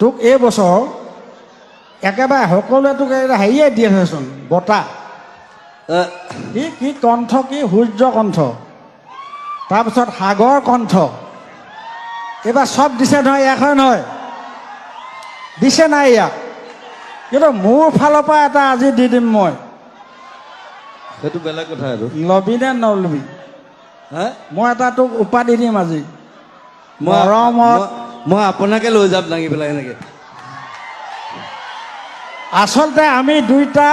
তোক এই বছৰ একেবাৰে সকলোৱে তোক হেৰিয়ে দিয়ে থৈচোন বঁটা কি কণ্ঠ কি সূৰ্য কণ্ঠ তাৰপিছত সাগৰ কণ্ঠ এইবাৰ চব দিছে নহয় ইয়াক হয় নহয় দিছে নাই ইয়াক কিন্তু মোৰ ফালৰ পৰা এটা আজি দি দিম মই সেইটো বেলেগ কথা আৰু লবি নে নলবি হা মই এটা তোক উপাধি দিম আজি মই আপোনাকে লৈ যাম দাঙি পেলাই এনেকে আচলতে আমি দুইটা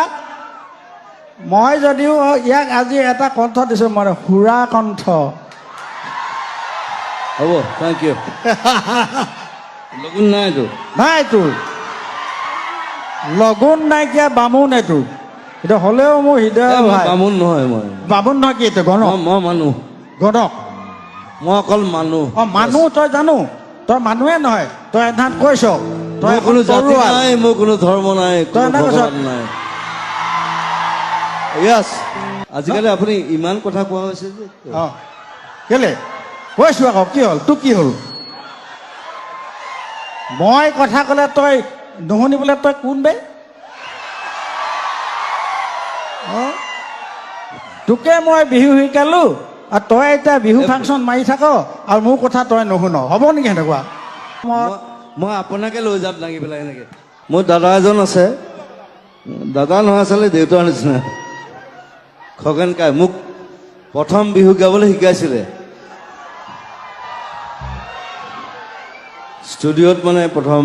মই যদিও ইয়াক আজি এটা কণ্ঠ দিছোঁ মানে সুৰা কণ্ঠ হ'ব থেংক ইউ লগুণ নাইতো নাই তোৰ লগুণ নাইকিয়া বামুণ এইটো কিন্তু হ'লেও মোৰ হৃদয় ভাই বামুণ নহয় মই বামুণ নহয় কি এইটো গণক মই মানুহ গণক মই অকল মানুহ অঁ মানুহ তই জানো তই মানুহে নহয় তই এধান কৈছ তই মোৰ কোনো জাতি নাই মোৰ কোনো ধৰ্ম নাই তই কোনো এটা কৈছ ভগৱান নাই য়েছ আজিকালি আপুনি ইমান কথা কোৱা হৈছে যে অঁ কেলে কৈছোঁ আকৌ কি হ'ল তোৰ কি হ'ল মই কথা ক'লে তই নুশুনিবলৈ তই কোন বে অঁ তোকে মই বিহু শিকালোঁ আৰু তই এতিয়া বিহু ফাংচন মাৰি থাক আৰু মোৰ কথা তই নুশুন হ'ব নেকি সেনেকুৱা মই আপোনাকে লৈ যাম দাঙি পেলাই এনেকে মোৰ দাদা এজন আছে দাদা নহয় আচলতে দেউতাৰ নিচিনা খগেন কাই মোক প্ৰথম বিহু গাবলৈ শিকাইছিলে ষ্টুডিঅ'ত মানে প্ৰথম